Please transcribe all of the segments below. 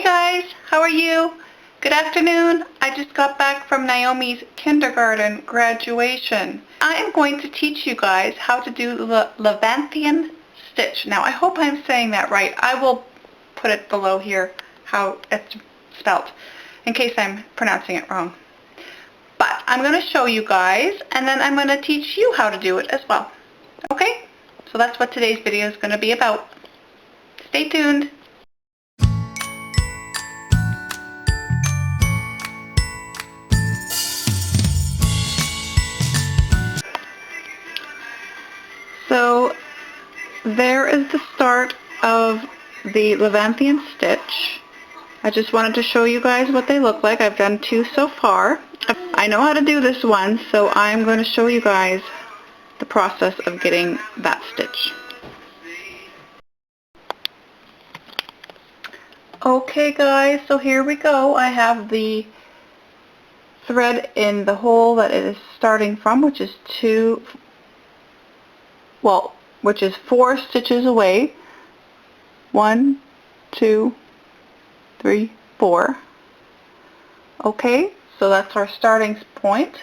Hey guys, how are you? Good afternoon. I just got back from Naomi's kindergarten graduation. I am going to teach you guys how to do the Leviathan stitch. Now I hope I'm saying that right. I will put it below here how it's spelt in case I'm pronouncing it wrong. But I'm going to show you guys and then I'm going to teach you how to do it as well. Okay? So that's what today's video is going to be about. Stay tuned. So there is the start of the Leviathan stitch. I just wanted to show you guys what they look like. I've done two so far. I know how to do this one, so I'm going to show you guys the process of getting that stitch. Okay guys, so here we go. I have the thread in the hole that it is starting from, which is which is 4 stitches away. 1, 2, 3, 4. Okay, so that's our starting point.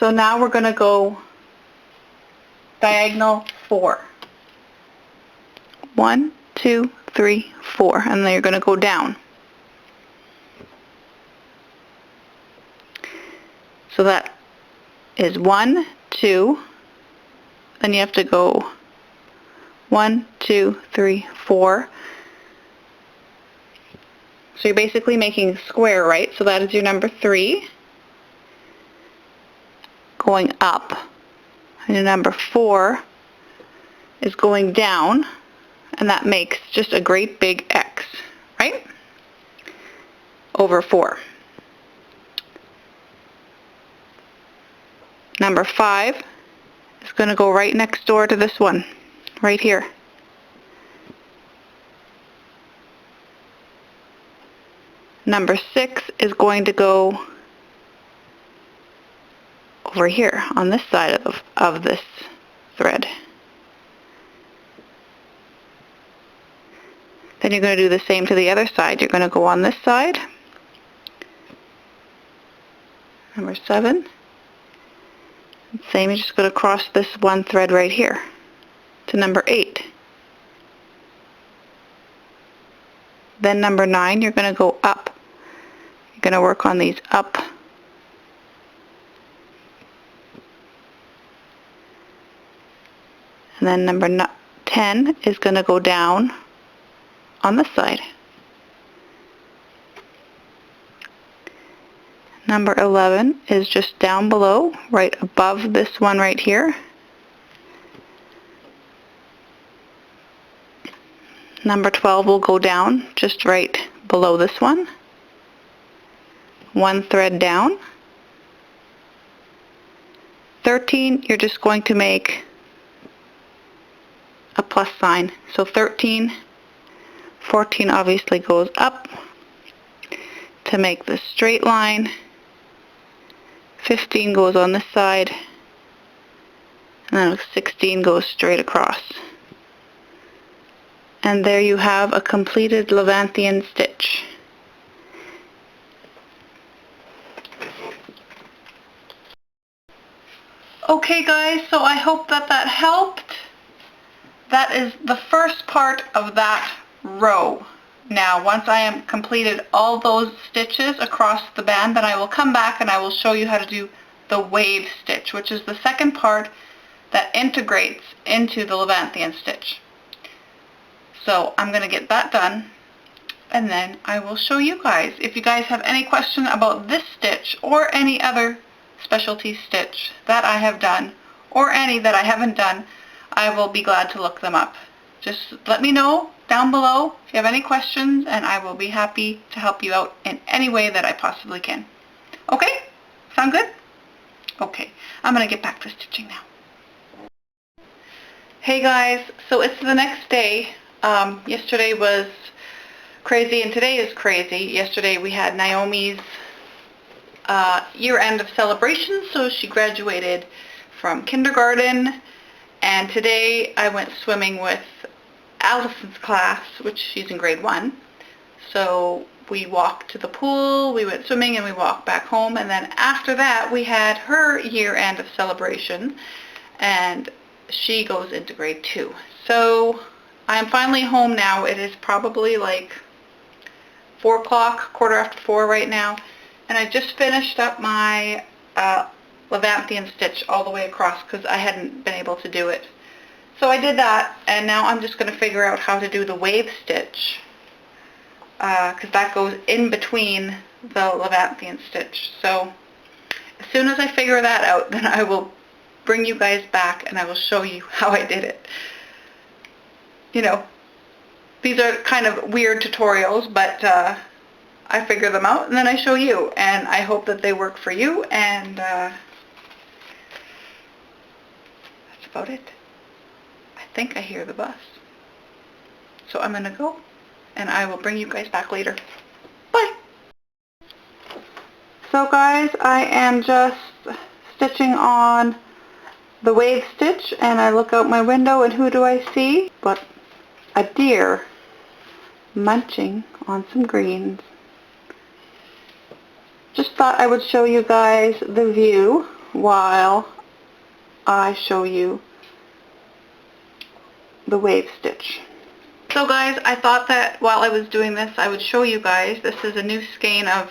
So now we're going to go diagonal 4. 1, 2, 3, 4, and then you're going to go down. So that is 1, 2, then you have to go 1, 2, 3, 4. So you're basically making a square, right? So that is your number 3. Going up. And your number 4 is going down. And that makes just a great big X, right? Over 4. Number 5 is going to go right next door to this one, right here. Number 6 is going to go over here on this side of this thread. Then you're going to do the same to the other side. You're going to go on this side. Number 7. Same, you're just going to cross this one thread right here to number 8. Then number 9, you're going to go up. You're going to work on these up. And then number 10 is going to go down on this side. Number 11 is just down below, right above this one right here. Number 12 will go down just right below this one. One thread down. 13, you're just going to make a plus sign. So 13, 14 obviously goes up to make this straight line. 15 goes on this side, and then 16 goes straight across. And there you have a completed Leviathan stitch. Okay guys, so I hope that helped. That is the first part of that row. Now, once I am completed all those stitches across the band, then I will come back and I will show you how to do the wave stitch, which is the second part that integrates into the Leviathan stitch. So I'm going to get that done, and then I will show you guys. If you guys have any question about this stitch or any other specialty stitch that I have done, or any that I haven't done, I will be glad to look them up. Just let me know down below if you have any questions, and I will be happy to help you out in any way that I possibly can. Okay? Sound good? Okay, I'm going to get back to stitching now. Hey guys, so it's the next day. Yesterday was crazy and today is crazy. Yesterday we had Naomi's year-end of celebration, so she graduated from kindergarten, and today I went swimming with Allison's class, which she's in grade 1. So we walked to the pool, we went swimming, and we walked back home. And then after that, we had her year-end of celebration, and she goes into grade 2. So I'm finally home now. It is probably like 4 o'clock, quarter after 4 right now. And I just finished up my Leviathan stitch all the way across because I hadn't been able to do it. So I did that, and now I'm just going to figure out how to do the wave stitch, because that goes in between the Leviathan stitch. So as soon as I figure that out, then I will bring you guys back and I will show you how I did it. You know, these are kind of weird tutorials, but I figure them out and then I show you, and I hope that they work for you, and that's about it. I think I hear the bus. So I'm gonna go, and I will bring you guys back later. Bye! So guys, I am just stitching on the wave stitch, and I look out my window, and who do I see but a deer munching on some greens. Just thought I would show you guys the view while I show you the wave stitch. So guys, I thought that while I was doing this, I would show you guys. This is a new skein of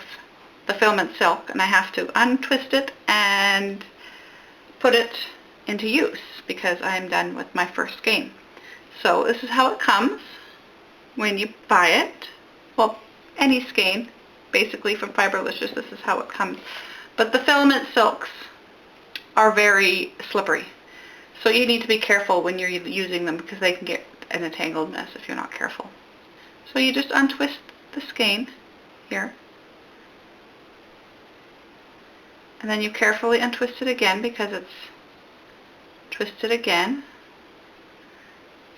the filament silk, and I have to untwist it and put it into use because I'm done with my first skein. So this is how it comes when you buy it. Well, any skein, basically from Fiberlicious, this is how it comes. But the filament silks are very slippery. So you need to be careful when you're using them because they can get an entangled mess if you're not careful. So you just untwist the skein here, and then you carefully untwist it again because it's twisted again.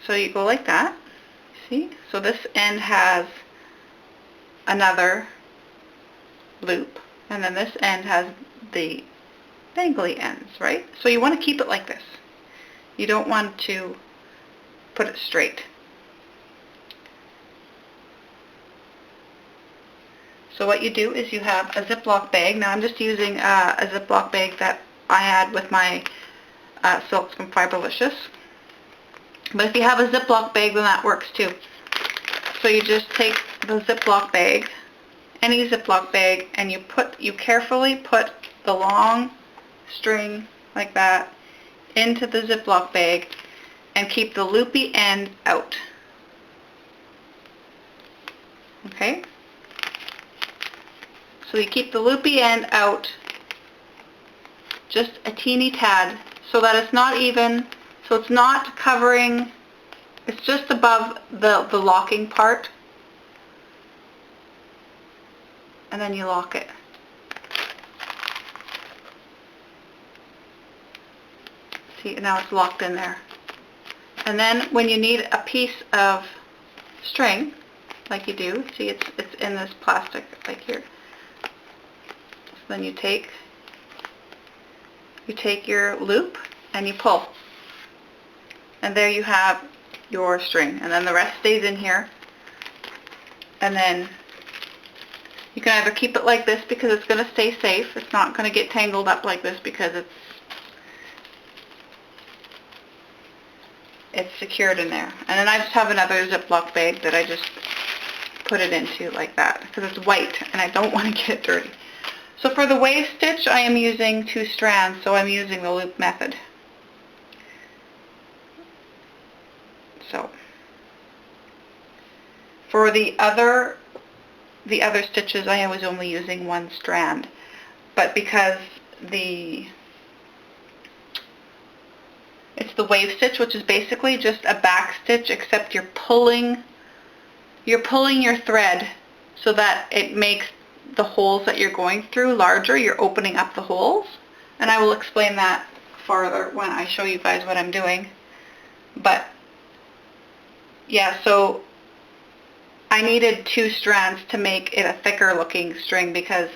So you go like that, see? So this end has another loop, and then this end has the dangly ends, right? So you want to keep it like this. You don't want to put it straight. So what you do is you have a Ziploc bag. Now I'm just using a Ziploc bag that I had with my silks from Fiberlicious. But if you have a Ziploc bag, then that works too. So you just take the Ziploc bag, any Ziploc bag, and you carefully put the long string like that into the Ziploc bag and keep the loopy end out. Okay? So you keep the loopy end out just a teeny tad so that it's not even, so it's not covering, it's just above the locking part. And then you lock it. See, now it's locked in there. And then when you need a piece of string, like you do, see it's in this plastic like here. So then you take your loop and you pull. And there you have your string. And then the rest stays in here. And then you can either keep it like this because it's going to stay safe. It's not going to get tangled up like this because it's secured in there. And then I just have another Ziploc bag that I just put it into like that because it's white and I don't want to get it dirty. So for the wave stitch, I am using 2 strands, so I'm using the loop method. So for the other stitches, I was only using 1 strand, but because it's the wave stitch, which is basically just a back stitch, except you're pulling your thread so that it makes the holes that you're going through larger. You're opening up the holes, and I will explain that farther when I show you guys what I'm doing. But yeah, so I needed 2 strands to make it a thicker looking string because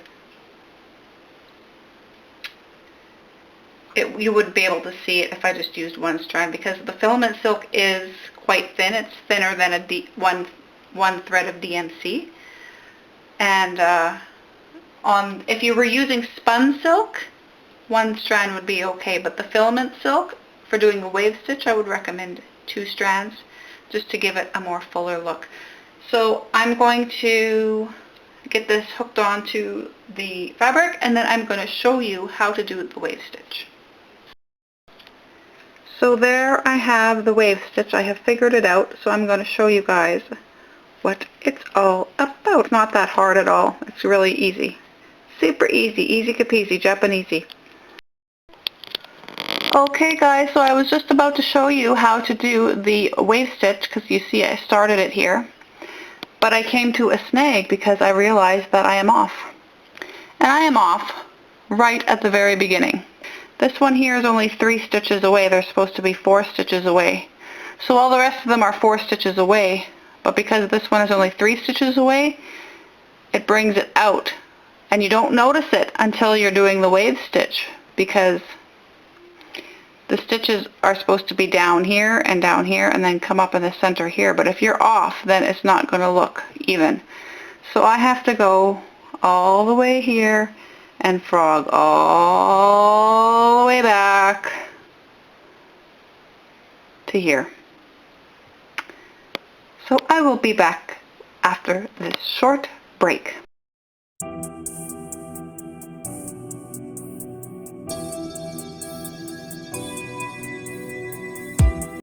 you wouldn't be able to see it if I just used one strand, because the filament silk is quite thin. It's thinner than one thread of DMC. And if you were using spun silk, one strand would be okay, but the filament silk, for doing a wave stitch, I would recommend 2 strands, just to give it a more fuller look. So I'm going to get this hooked onto the fabric, and then I'm going to show you how to do the wave stitch. So there I have the wave stitch. I have figured it out, so I'm going to show you guys what it's all about. Not that hard at all. It's really easy. Super easy. Easy capeasy. Japanesey. Okay guys, so I was just about to show you how to do the wave stitch, because you see I started it here. But I came to a snag because I realized that I am off. And I am off right at the very beginning. This one here is only 3 stitches away. They're supposed to be 4 stitches away. So all the rest of them are 4 stitches away. But because this one is only 3 stitches away, it brings it out. And you don't notice it until you're doing the wave stitch, because the stitches are supposed to be down here and then come up in the center here. But if you're off, then it's not going to look even. So I have to go all the way here and frog all the way back to here. So I will be back after this short break.